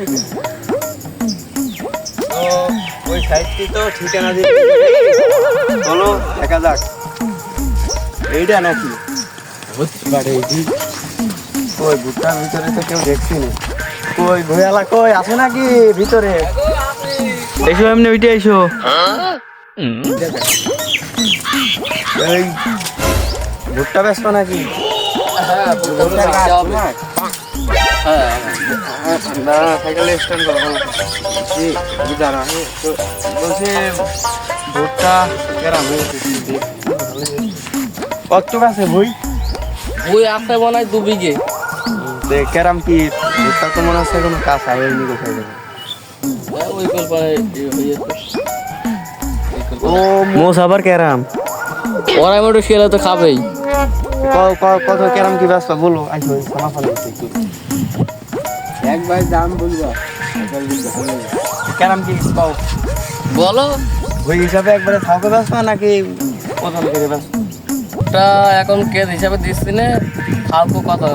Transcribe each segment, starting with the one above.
তো ওই সাইডটি তো ঠিকানা দিয়ে চলো দেখা যাক এইটা নাকি হচ্ছে পারে এইটি। ওই ভুট্টার ভিতরে তো কেউ দেখছি না। কই ভয়ালা কই আছে নাকি ভিতরে? এসো এমনি ওইটা এসো। এই ভুট্টা ব্যস্ত নাকি? হ্যাঁ ভুট্টা কাটতে হবে। হ্যাঁ না সাইকেলে স্ট্যান্ড করো বুঝারা বলছে ভুট্টা কেরাম হয়েছে কত আছে বই বই আছে মনে হয় 2 বিঘে। কেরাম কি ভুট্টা তো মনে হচ্ছে কোনো কাঁচা হয়নি কোথায় দেবে ওই কল্পনায় ও মোস আবার কেরাম ওরাই মোটে শিয়ালে তো খাবেই। কত কেরাম কি ব্যস্ত বলো আইসো সামাফান একটু একবার দাম বলবা কেরাম কি পাও বলো ওই হিসাবে একবারে থাকো ব্যস্ত নাকি প্রথম থেকে ব্যস্ত? ওটা এখন কেজ হিসাবে দিচ্ছি না। ফালতু কথা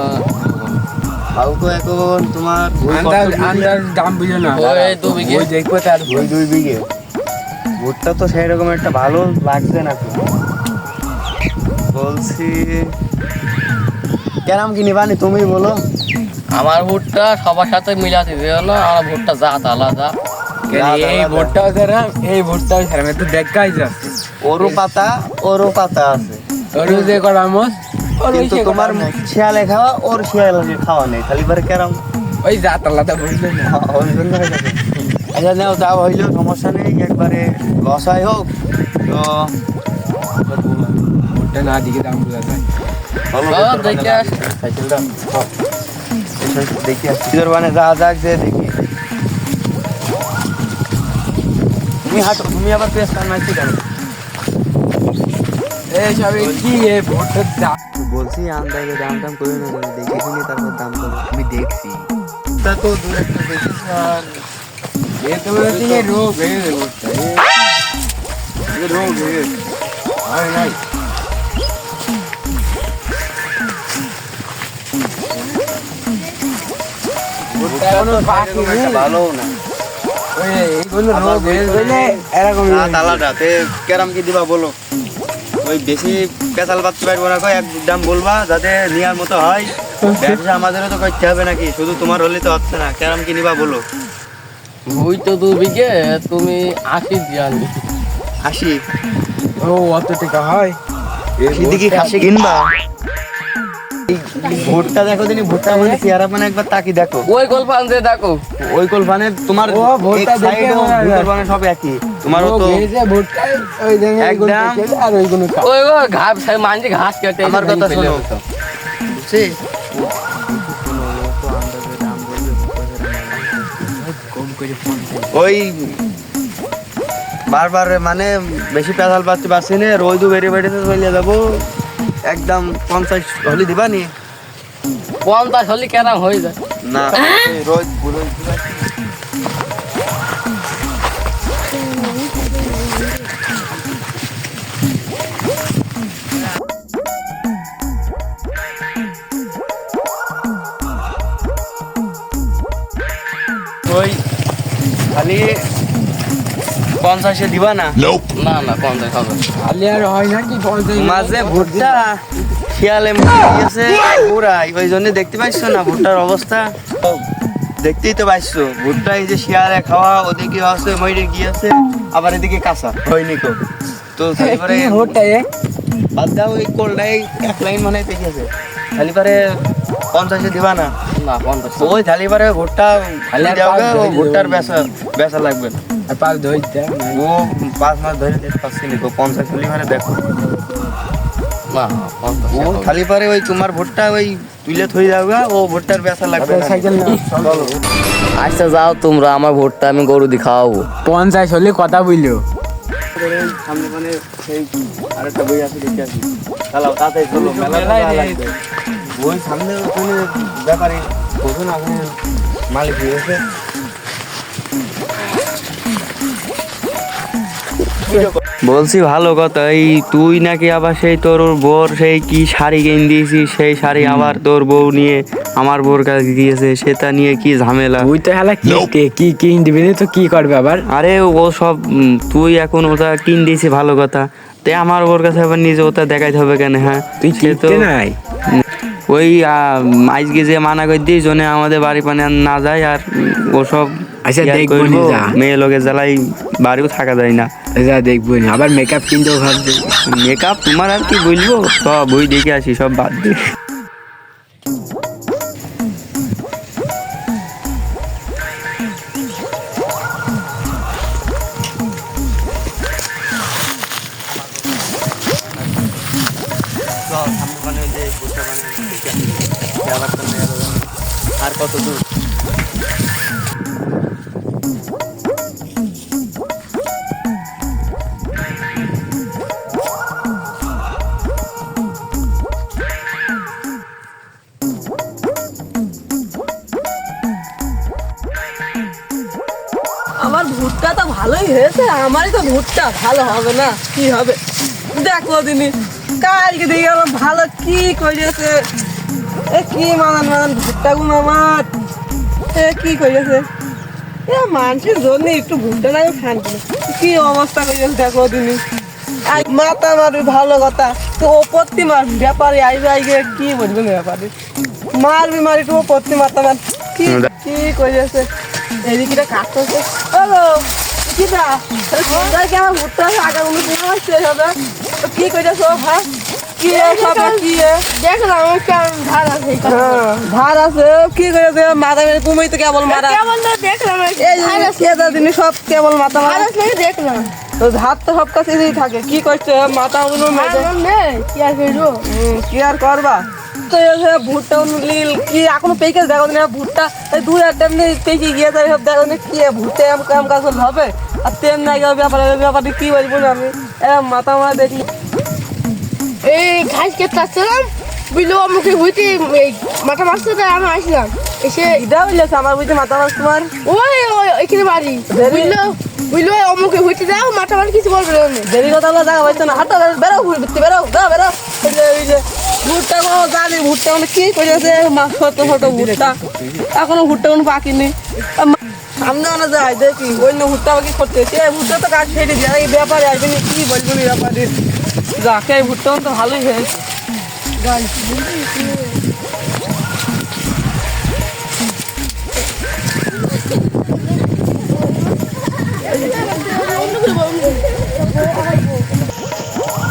ফাউকো এখন তোমার আন্দাজ দাম বুঝে না ওই 2 বিঘে। ওই দেখবো তার ওই 2 বিঘে ভুট্টা তো সেই রকম একটা ভালো লাগছে না তো বলছি কেরাম কি নিবানি তুমি বলো? আমার ভুট্টা সবার সাথে মিলাতে দিও না। আমার ভুট্টা জাত আলাদা। এই ভোটটাও যারা এই ভোটটাও ছাড়া তো দেখাই যাচ্ছে ওরও পাতা আছে ওরও যে করামস কিন্তু তোমার শিয়ালে খাওয়া ওর শিয়ালে খাওয়া নেই খালি বারে কেরাম ওই জাত আলাদা বুঝলেন না ওই জন্য হয়ে গেছে। আচ্ছা নাও যাও হইলেও সমস্যা নেই একবারে লসাই হোক তো ভোটটা না দিকে দাম বোঝা যায় দেখে আস। সাইকেলটা দেখি আসছি মানে যা যাক যে দেখি তুমি হাঁটো তুমি আবার পেস মারছি কেন? এই সবে কি এ ভোটটার দাম বলছি আন্দাজে দাম টাম করে না দেখে শুনে তারপর দাম করো আমি দেখছি তা তো দু একটা দেখিস আর এ তো বলছে রোগ হয়ে গেছে ভোটটা এ রোগ হয়ে গেছে আর নাই ভোটটা এখনো বাকি নেই ভালো না ওই এইগুলো রোগ হয়ে গেলে এরকম তালাটা তে কেরাম কি দিবা বলো? ওই বেশি পেশাল পাচ্ছি পারবো না এক দাম বলবা যাতে নেওয়ার মতো হয়। ব্যবসা আমাদেরও তো করতে হবে নাকি শুধু তোমার হলে তো হচ্ছে না। কেরাম কি নিবা বলো? ভুই তো 2 বিঘে তুমি 80 জানি 80 ও অত টাকা হয় দিকে খাসি কিনবা? ভুট্টা দেখো দিনি ভুট্টা মানে চেহারা মানে একবার তাকি দেখো ওই কল্পনা যে দেখো ওই কলফানে তোমার ও ভুট্টা এক দেখে সাইড ও মনে হয়। দুই কলফানে সব একই তোমারও রোগ তো হয়েছে ভোটটা ওই দেখে এইগুলো একদম। দেখে আর ওইগুলো খাও। ওই ঘাস মানছে ঘাস কেটে আমার কথা ফেলে শোনো দিতো। বুঝছি ওই বারবার মানে বেশি পেশাল পাচ্ছি পাচ্ছি না রোজও বেরিয়ে বেরিয়ে চলে যাবো একদম 50 হলে দিবা নি 50 হলে কেরাম হয়ে যায়। না রোজ রোজ ওই খালি 50 দিবা না না না 50 হবে না। খালি আর হয় না কি মাঝে ভুট্টা শিয়ালে গিয়েছে পুরাই ওই জন্য দেখতে পাইছ না ভুট্টার অবস্থা দেখতেই তো পাইছো ভুট্টা এই যে শিয়ালে খাওয়া ওদিকে আছে মইরে গিয়েছে আবার এদিকে কাঁচা হয়নি কো তো তারপরে ভোটটা বাদ দাও ওই কোলটাই এক লাইন মানে পেকেছে খালি পারে 50 দিবা না না 50 ওই থালি পারে ভুট্টা খালি আর দেওয়া পাঁচ ও ধরে ভুট্টার দেবো। বেচা লাগবে না আর পাঁচ ধরতে ও 5 মাস ধরে দেখতে পাচ্ছি না 50 খালি মানে দেখো না 50 ও খালি পারে ওই তোমার ভুট্টা ওই তুলে থই যাওগা ও ভুট্টার বেচা লাগবে না সাইকেল না চলো আচ্ছা যাও তোমরা আমার ভোটটা আমি গরু দিয়ে খাওয়াবো 50 হলে কথা বললো সামনে মানে সেই আরেকটা বই আছে দেখে আসি চালাও তাড়াতাড়ি চলো মেলা লাগবে ওই সামনে ওখানে ব্যাপারে বোঝো না ওখানে মালিক হয়েছে বলছি ভালো কথা, এই তুই নাকি আবার সেই তোর বোর সেই কি শাড়ি কিনে দিয়েছিস, সেই শাড়ি আবার তোর বউ নিয়ে আমার বোর কাছে দিয়েছে, সেটা নিয়ে কি ঝামেলা। তুই তো হেলা কি কিন দিবি না তো কি করবে আবার? আরে ও সব তুই এখন ওটা কিন দিয়েছি ভালো কথা, তে আমার বোর কাছে আবার নিজে ওটা দেখাইতে হবে কেন? হ্যাঁ তুই সে তো কিনতে নাই? ওই আজকে যে মানা করে দিই জন্য আমাদের বাড়ি পানে আর না যায়, আর ওসব আচ্ছা, কি আর দেখবো করবো, নি যা। মেয়ে লোকের জ্বালাই বাড়িও থাকা যায় না। যা দেখবো না, আবার মেকআপ কিনতেও ভাবছি। মেকআপ তোমার আর কি বলবো, সব বই দেখে আসি, সব বাদ দে। আর কত দূর? আমার ভুট্টা তো ভালোই হয়েছে, আমারই তো ভুট্টা ভালো হবে না কি হবে দেখো দিনি। কালকে দেখি আমার ভালো কি করেছে, এ কি মানান ভুট্টা গুলো আমার, এ কি করেছে, এ মানুষের জন্য একটু ভুট্টা লাগে শান্তি নেই। কি অবস্থা করেছে দেখো দিনি। মাথা মারবি ভালো কথা, তো ও প্রতি মার ব্যাপারে আইবে আইগে কি বলবে না ব্যাপারে, মারবি মারি তো প্রতি মাথা মার কি কি করেছে। এদিকে কাটতেছে, হ্যালো কিটা তোমরা কি আমার ভুট্টা আগে উনি পুরো আসছে হবে কি করেছো? হ্যাঁ কি সব কি দেখলাম কেমন ধার আছে ধার আছে কি করেছে? মাথা মেরে তুমি তো কেবল মারা কেবল না দেখলাম এই দিন সব কেবল মাথা ধার মারা, আছে দেখলাম তো ধার তো সব কাছেই থাকে কি করছে মাথা গুলো কি আর করবো কি আর করবা। তো ভুট্টা নীল কি এখনো পেকে দেখো না ভুট্টা, এই দুই একটা এমনি পেকে গিয়েছে সব দেখো না কি ভুট্টা এম কাজ করলে হবে, আর তেম না ব্যাপারে কি বলবো না আমি মাথা মারা দেখলি। এই ঘাস কেটে আসছিলাম বুঝলো আমাকে হইতে এই মাথা মারতে আমি আসলাম এসে ইদা হইলেছে আমার বুঝতে মাথা মার তোমার ওই ওই এখানে বাড়ি বুঝলো বুঝলো আমাকে হইতে যাও মাথা মার কিছু বলবে না দেরি কথা বলা জায়গা পাইছো না, হাঁটো বেরো ঘুরতে বেরো বেরো ওই যে ভুট্টা কোনো জানি ভুট্টা মানে কি করেছে ছোট ছোট ভুট্টা, এখনো ভুট্টা কোনো পাকিনি, সামনে আনা যায় দেখি অন্য ভুট্টা কি করতে ভুট্টা তো কাজ ফেটে দিয়ে এই ব্যাপারে আসবে না কি বলবো না ব্যাপারে যাকে এই ভুট্টা তো ভালোই হয়েছে।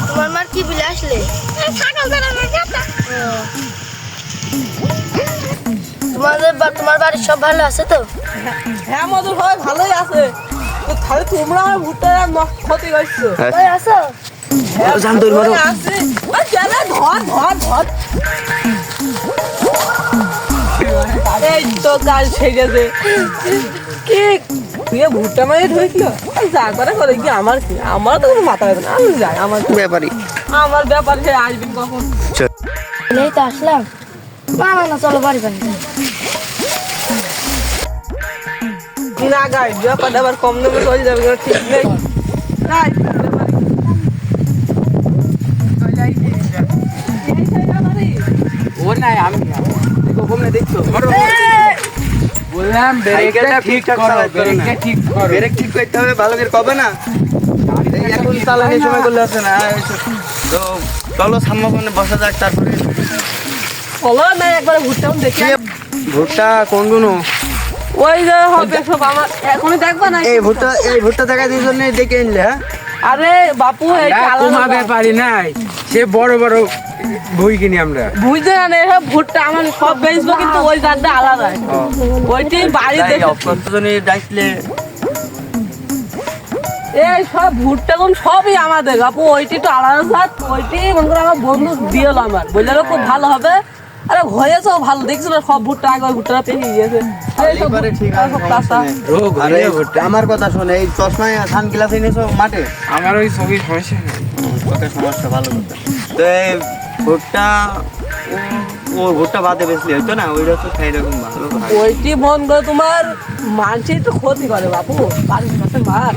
তোমার মার কি বলে আসলে তোমার বাড়ির সব ভালো আছে তো? হ্যাঁ মধুর ভাই ভালোই আছে, তো তাহলে তোমরা আমার ভুট্টা ক্ষতি করছো ওই আছো শান্তর মারো। আছে ওই চলে ধর ধর ধর এই তো কাজ সেজেছে কি তুই ভুট্টা মারিয়ে ঢুকলো যা করে কি আমার কি আমার তো কোনো মাথা ব্যথা না, আমি যাই আমার ব্যাপারই আমার ব্যাপার সে আসবেন কখন এই তো আসলাম না চলো বাড়ি বাড়ি না গাই ব্যাপারটা আবার কম দামে চলে যাবে ঠিক নেই তাই ও নাই আমি কমনে দেখছো বললাম ব্রেকটা ঠিকঠাক করো, ব্রেকটা ঠিক করো। ব্রেক ঠিক করতে হবে, ভালো করে কবে না এই এখন চালানোর সময় করলে আছে না। তো চলো সামনে বসা যাক, তারপরে বলো না একবার ভুট্টা দেখি ভুট্টা কোনগুলো? ওই যে হবে সব আমার এখনই দেখবা না এই ভুট্টা দেখা দিয়ে জন্য দেখে আনলে। হ্যাঁ আরে বাপু এই কমাবে পারি নাই, সে বড় বড় বই কিনি আমরা। বুঝতে না রে ভুট্টা আমার সব বেচবো কিন্তু ওই জাতটা আলাদা, ওইটি বাড়িতে ডাকলে এই সব ভুট্টা কোন সবই আমাদের বাপু, ওইটি তো আলাদা জাত, ওইটি মনে করে আমার বন্ধু দিয়েল আমার বললে খুব ভালো হবে। আরে হয়েছে ভালো দেখছো না সব ভুট্টা আগে ওই ভুট্টাটা পেকে গিয়েছে এই সব সব কাঁচা। আরে আমার কথা শোন, এই চশমায় ধান গ্লাস এনেছো মাঠে, আমার ওই ছবির সমস্যা নেই। তোকে সমস্যা ভালো কথা। তো এই ভুট্টা ওর ভুট্টা বাদে বেশি হইতো না, ওইটা তো খাই রকম ভালো হয়। ওইটি মন করে তোমার মানুষের তো ক্ষতি করে বাপু, বাড়ির কাছে মার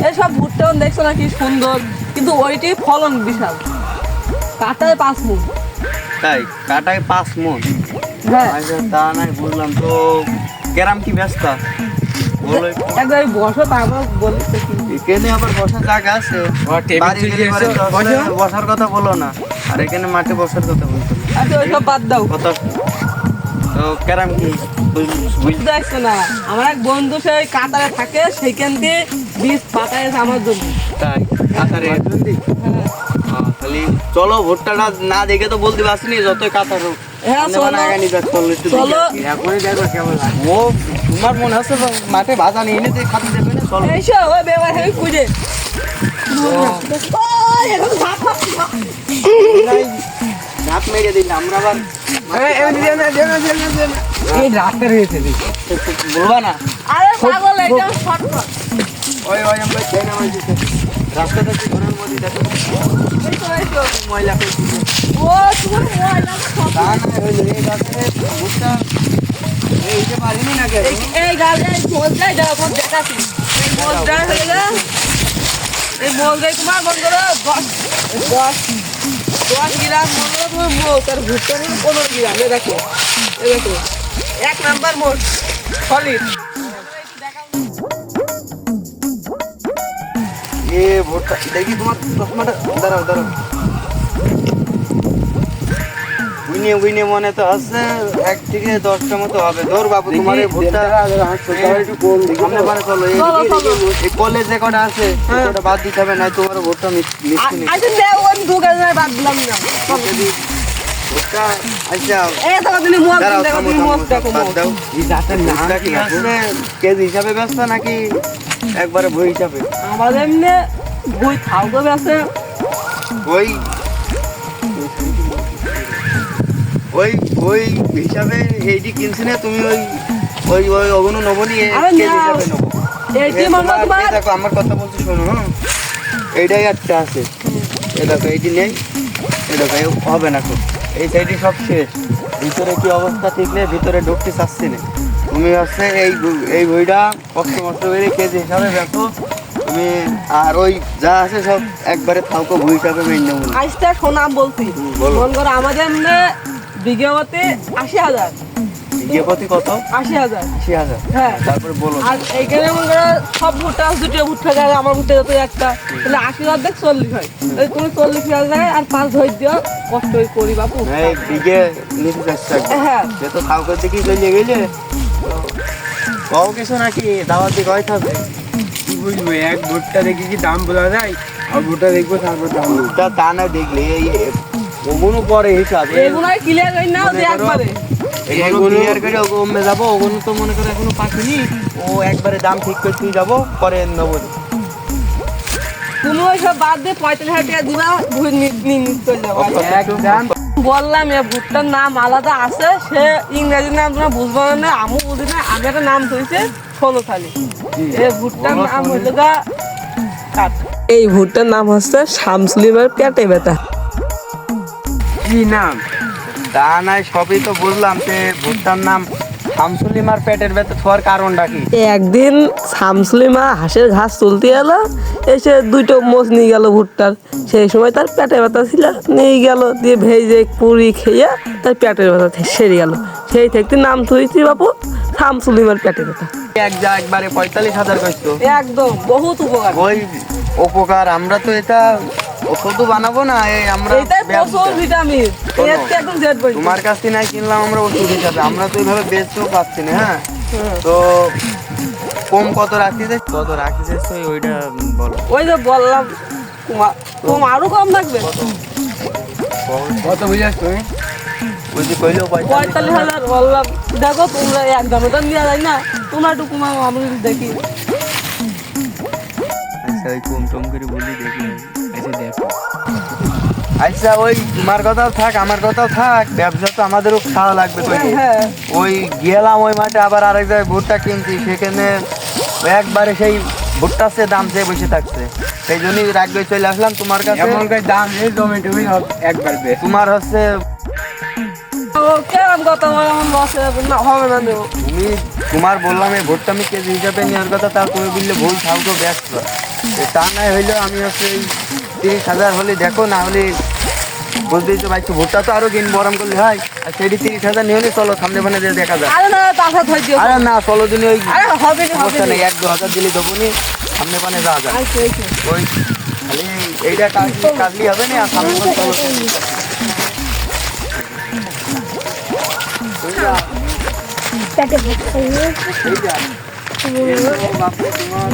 এইসব ভুট্টা দেখছো না কি সুন্দর, কিন্তু ওইটি ফলন বিশাল, কাটায় 5 মুঠ। তাই কাটায় 5 মণ? হ্যাঁ আচ্ছা তা নাই বুঝলাম। তো গ্রাম কি ব্যস্ত বলো একটু। একবার বসো তারপর বলতে কি। এখানে আবার বসার জায়গা আছে? বাড়ি গেলে পরে তো আসলে বসার কথা বলো না, আর এখানে মাঠে বসার কথা বলতো। আচ্ছা ওইসব বাদ দাও, কথা তো গ্রাম কি বুঝতে পারছো না, আমার এক বন্ধু সেই কাতারে থাকে, সেইখান দিয়ে বীজ পাঠায় আমার জন্য। তাই কাতারে খালি চলো, ভুট্টাটা না দেখে তো বলতে পারছিনি যতই কাতার হোক। হ্যাঁ চলো চলো, এখনই দেখো কেমন লাগে। ও তোমার মনে আছে তো মাঠে ভাজা নিয়ে এনে তুই খাতে দেবে না? চলো এইসব ওই বেবার হেই খুঁজে এখন ভাত ভাত ভাত। ভাত মেরে দিন আমরা আবার এই রাস্তা রয়েছে বলবা না। আরে পাগল এটা শর্টকাট। ওই ওই আমরা চাই না ওই দিকে রাস্তাটা কি ঘরের মধ্যে দেখো এইসব ময়লা করে দিছে। ও তোমার ময়লা সব। তা না হইলো এই রাস্তায় ভুট্টা এই যে পারিনি না কে এই গালে মোজটাই দাও, মোজ দেখাচ্ছি। এই মোজটা হয়ে গেল, এই মোজটাই তোমার মন করো 10 গ্রাম মন করো তোমার মোজ, আর ভুট্টা নিয়ে 15 গ্রাম। এই দেখো, এই দেখো 1 নাম্বার মোজ সলিড। এ ভুট্টা দেখি তোমার চশমাটা দাঁড়াও দাঁড়াও উইনে মনে তো আছে 1 থেকে 10টা মতো হবে। ধর বাবু তোমার এই ভুট্টা সামনে পারে চলো। এই কলেজে কটা আছে ওটা বাদ দিতে হবে, না তোমার ভুট্টা মিষ্টি নেই। আচ্ছা দেও, আমি দোকানে বাদ দিলাম না। যদি ভুট্টা আচ্ছা এই দেখো তুমি মোজ দাঁড়াও দেখো, থামো তুমি থামো মোজ দেখো বাদ মোজ। দাও। ভুট্টা কি আছে কেজি হিসাবে ব্যস্ত নাকি একবারে বই হিসাবে? আমাদের এমনি বই থাকবে আছে। ওই ওই ওই হিসাবে এইটি কিনছি না তুমি? ওই ওই ওই অগুনো নেবো নি আরে কেজি না, হিসাবে নেবো। এইটি মনে করো তোমার দেখো আমার কথা বলছি শোনো, হ্যাঁ এইটাই একটা আছে। এ দেখো এইটি নেই, এ দেখো এই হবে না খুব, এই সাইডে সব শেষ। ভিতরে কি অবস্থা ঠিক নেই, ভিতরে ঢুকতে চাচ্ছি না। তুমি হচ্ছে এই বইটা কষ্ট মষ্ট করে কেজি হিসাবে দেখো তুমি, আর ওই যা আছে সব একবারে থাকো বই হিসাবে মেনে নেবো। আজটা শোনাম বলছি, বলো। মন করো আমাদের এমনি বিঘাতে 80,000। বিঘে প্রতি কত? 80,000। 80,000। হ্যাঁ তারপরে বলো। আর এইখানে মনে করো সব ভুট্টা দুটো ভুট্টা যায়, আমার ভুট্টা যত একটা, তাহলে 80,000 দেখ 40 হয়। এই তুমি 40,000 যায় আর 5 ধর দিও, কষ্ট করি বাপু। এই বিঘে নিতে চাচ্ছি একবার। হ্যাঁ সে তো থাউকের দিকেই চলে গেলে কও কিছু নাকি দাওয়াত দিকে হয় থাকবে। কি বুঝবো, এক ভুট্টা দেখি কি দাম বলা যায়, আর ভুট্টা দেখবো তারপর দাম বলবো। তা তা না দেখলে এই ওগুলো পরে হিসাব এগুলো ক্লিয়ার করি না যে একবারে। এইগুলো ক্লিয়ার করে ওগুলো যাবো। ওগুলো তো মনে করো এখনো পাখিনি, ও একবারে দাম ঠিক করে তুই যাবো পরে নেবো। তুমি ওই সব বাদ দিয়ে 45,000 টাকা দিবা, ভুল নিয়ে চলে যাবো। একদম বললাম এ ভুট্টার নাম আলাদা আছে, সে ইংরেজি নাম তোমরা বুঝবো না, আমি বুঝি না। আমি একটা নাম ধরেছি ষোলো থালি। এই ভুট্টার নাম হইল গা কাঠ। এই ভুট্টার নাম হচ্ছে শামসুলিমার পেটে ব্যথা। কি নাম? তা নাই সবই তো বুঝলাম, সে ভুট্টার নাম শামসুলিমার পেটের ব্যথা হওয়ার কারণটা কি? একদিন শামসুলিমা হাঁসের ঘাস তুলতে এলো, এসে 2টো মোষ নিয়ে গেল ভুট্টার। সেই সময় তার পেটে ব্যথা ছিল, নিয়ে গেল, দিয়ে ভেজে পুরি খেয়ে তার পেটের ব্যথা সেরে গেল। সেই থেকে নাম থইছি বাপু শামসুলিমার পেটে ব্যথা। একবারে 45,000 কইছো। একদম বহুত উপকার। ওই উপকার আমরা তো এটা ওষুধ বানাবো না, এই আমরা এইটাই প্রচুর ভিটামিন, শোনো, এর থেকে একদম জেড বই। তোমার কাছ থেকে নাই কিনলাম আমরা ওষুধ হিসাবে, আমরা তো এইভাবে বেচতেও পাচ্ছি না। হ্যাঁ তো কম কত রাখতেছে, কত রাখতেছে তুই ওইটা বলো। ওই যে বললাম কম আরো কম থাকবে। কত বুঝাস তুমি? ওই যে কইলেও 45,000 বললাম। দেখো তোমরা একদম ওটা নিয়ে যায় না, তোমরা একটু কমাও, আমি দেখি। আচ্ছা ওই কম টম করে বলি দেখি। আচ্ছা দেখো, আচ্ছা ওই তোমার কথাও থাক আমার কথাও থাক, ব্যবসা তো আমাদেরও খাওয়া লাগবে কইলে। হ্যাঁ ওই গেলাম ওই মাঠে আবার আরেক জায়গায় ভুট্টা কিনছি, সেখানে ওই একবারে সেই ভুট্টার সে দাম চেয়ে বসে থাকছে, সেই জন্যই রাখবে চলে আসলাম তোমার কাছে। এমন করে দাম নেই, জমি টমি সব একবার বেশ। তোমার হচ্ছে ও কেমন কথা বলে আমার বসে না হবে না দেবো তুমি তোমার বললাম এই ভোটটা আমি কেজি হিসাবে নেওয়ার কথা, তা তুমি বললে ভুল থাও তো ব্যস্ত। তা নাই হইলো আমি হচ্ছে এই 30,000 হলে দেখো, না হলে বলতেই তো ভাই ভোটটা তো আরো কিনবো আরাম করলে হয়। আর সেটি 30,000 নিয়ে হলে চলো সামনে মানে দেখা যায়। আরে না টাকা থই দিও আরে না চলো দিনে ওই আরে হবে না হবে সমস্যা না নেই, 1-2 হাজার দিলে দেবো নি, সামনে মানে যাওয়া যায়। আচ্ছা আচ্ছা ওই খালি এইটা কাটলি হবে না, আর সামনে মানে চলো। এইটা, এই তো বাপু তোমার।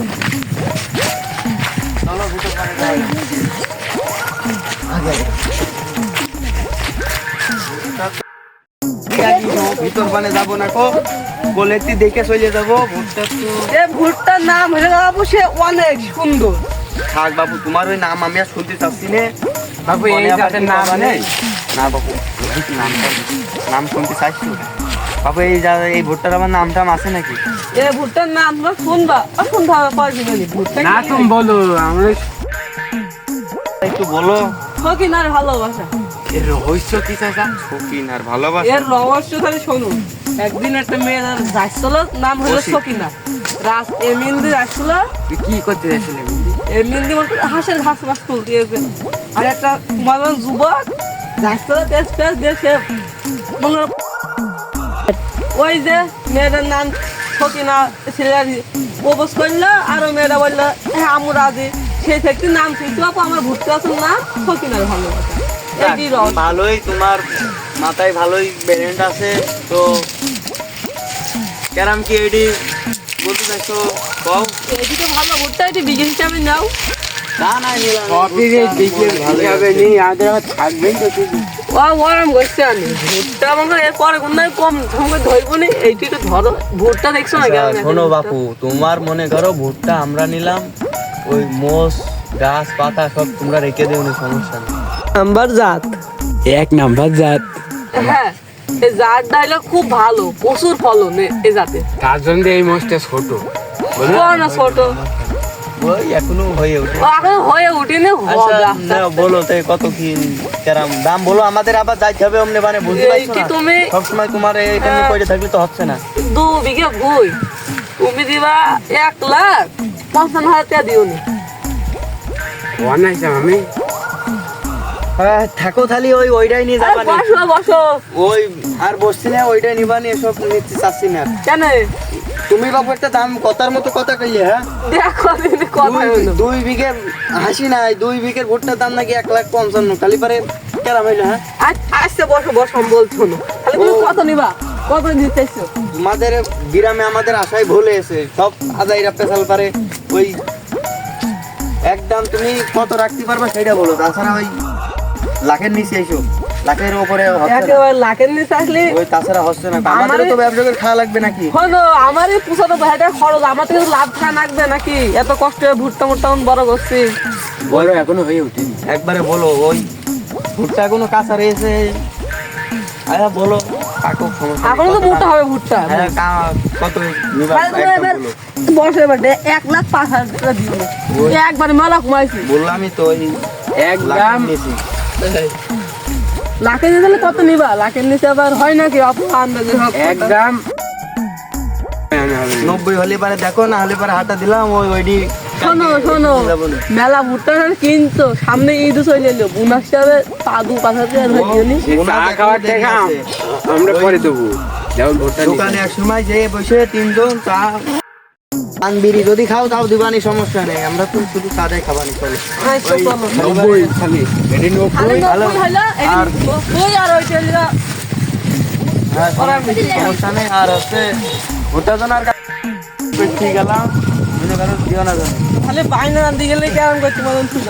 চলো ভিতর মানে যাই। ভিতর মানে যাবো না কো, বলে তুই দেখে চলে যাবো। ভোটটা তো এ ভুট্টার নাম হয়ে বাবু সে অনেক সুন্দর। থাক বাবু, তোমার ওই নাম আমি আর শুনতে চাচ্ছি না বাবু এই মনে আবার জাতের কি নাম বাবা নেই? না বাবু, নাম শুনতে চাইছি বাবু। এই ভোটটার আমার নাম টাম আছে নাকি? এ ভুট্টার নাম না শুনবা শুনতে হবে পারবি না ভুট্টা না তুমি বলো, আমরা একটু বলো। সকিনার ভালোবাসা এর রহস্য কি চাচা? শৌখিন আর ভালোবাসা। এর রহস্য তাহলে শুনুন। একদিন একটা মেয়ে যাচ্ছিল, নাম হলো বসি। সকিনা। এমনি যাচ্ছিল, তুই কি করতে যাচ্ছিলি? এমনি হাঁসের ঘাস মাছ তুলতে গেছে। আর একটা তোমার যুবক যাচ্ছিল তেজ তেজ দেখে ওই যে মেয়েটার নাম সকিনা ছেলেরা প্রপোজ করলো, আর ওই মেয়েটা বললো হ্যাঁ আমু রাজি। সেই থেকে নাম শুনছি বাপু আমার ভুট্টা আসল নাম সকিনার ভালোবাসা। এটি রহস্য। ভালোই, তোমার মাথায় ভালোই ব্যালেন্স আছে তো। কেরাম কি এডি বলতে চাইছো কও? এটি তো ভালো ভুট্টা, এটি বিঘে হিসাবে নাও। না না নিলাম অফিসে দিকে যাবে নি, আমাদের আবার থাকবেই তো তুই। ও ওরম করছে আমি ভুট্টা আমাকে এরপরে কোনো কম সঙ্গে ধরবো নি। এইটি তো ধরো ভুট্টা দেখছো না কেমন একটা শোনো ভুট্টা? বাপু, তোমার মনে করো ভুট্টা আমরা নিলাম, ওই মোষ গাছ পাতা সব তোমরা রেখে দিও নি, সমস্যা নেই। নাম্বার জাত, এক নাম্বার জাত, হ্যাঁ এই জাতটা হলো খুব ভালো, প্রচুর ফলন এই জাতে। তার জন্য এই মোষটা ছোট। বড় না ছোট, ওই এখনো হয়ে ওঠে। ও এখন হয়ে উঠেনি আচ্ছা হবে আস্তে নাও, বলো তো কত কি কেরাম দাম বলো, আমাদের আবার যাইতে হবে অমনে মানে বুঝতে পারছো এইটি না। তুমি সবসময় তোমার এখানে হ্যাঁ। পয়সা থাকলে তো হচ্ছে না। 2 বিঘে ভুই তুমি দিবা 1,55,000 টাকা দিও নি। অনাইছে আমি হ্যাঁ থাকো তাহলে ওইটাই নিয়ে আরে যাবা নি। বসো বসো ওই আর বসছি না, ওইটাই নিবা নি, এসব নিতে চাচ্ছি না। কেন তুমি বাবু একটা দাম কথার মতো কথা কইলে, হ্যাঁ দেখো দিদি কথা হইলো। 2 বিঘে হাসি নাই, 2 বিঘের ভুট্টার দাম নাকি 1,55,000, খালি পারে কেরাম হইলো। হ্যাঁ আচ্ছা বসো বসো আমি বলছো না, তাহলে তুমি কত নিবা, কত দিতেছো? তোমাদের গ্রামে আমাদের আশায় ভুল হয়েছে, সব আদাইরা পেশাল পারে। ওই একদম তুমি কত রাখতে পারবা সেটা বলো, তাছাড়া ওই লাখের নিচে এসো, লাখের উপরে হচ্ছে না। একেবারে লাখের নিচে আসলে ওই তাছাড়া হচ্ছে না, আমাদেরও তো ব্যবসা করে খাওয়া লাগবে নাকি। হলো আমারই পুষানো ভাইটা খরচ, আমার থেকে লাভ খাওয়া লাগবে নাকি? এত কষ্ট করে ভুট্টা মুট্টা বড় করছি। বড় এখনো হয়ে ওঠেনি। একবারে বলো ওই ভুট্টা কোনো কাঁচা রয়েছে, আচ্ছা বলো কাকু সমস্যা নেই, এখনো তো কত মোটা দাম? হবে ভুট্টা। হ্যাঁ কত নিবা তাহলে তুমি একদম এবার বলো। বসে এবার 1,05,000 টাকা দিও না। একবারে মেলা কমাইছি। বললামই তো ওই একদম লাখের নিচে। লাখের নিচে কত নিবা? লাখের নিচে আবার হয় নাকি আন্দাজে হবে? একদম 90 হলে পারে দেখো, না হলে পারে হাঁটা দিলাম ওইডি। শোনো শোনো মেলা ভুট্টা কিনছো, সামনে ঈদ চলে এলো, বোনাস হিসাবে 2,500 টাকা ধরে দিও নি। চা খাওয়ার টাকা আমরা পরে দেবো, যেমন ভোটটা দোকানে এক সময় যে বসে 3 জন চা পান বিড়ি যদি খাও তাও দিবানি, সমস্যা নেই, আমরা তো শুধু চাটাই খাবানি চলে। আচ্ছা, চলো। 90 খালি এটি 90 খালি ভালো। 90 হইলো, এই আর- 90 আর ওইটা হইলো হ্যাঁ সমস্যা নেই। আর হচ্ছে ভুট্টা জন আর ঠিক গেলাম, মনে করো দিও না জানো খালি বাইনা রান্ধি গেলে কেমন করে তোমার ছিল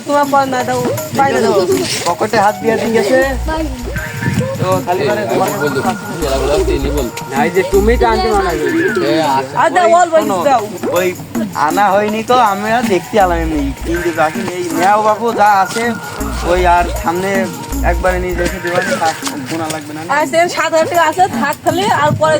তোমার পর না দাও বাইনা দাও। পকেটে হাত দিয়ে দিয়ে গেছে তো খালি পারে তোমার নাই যে তুমি তো আনতে মানা করবি। আর দাও অল বই শোনো, দাও। ওই আনা হয়নি তো আমরা দেখতে আলাম এমনি, কিন্তু আসেন এই মেয়াও বাপু যা আছে ওই আর সামনে একবারে নিয়ে দেখে দেওয়া শোনা লাগবে না। আর 7,000 টাকা আছে থাক খালি, আর পরে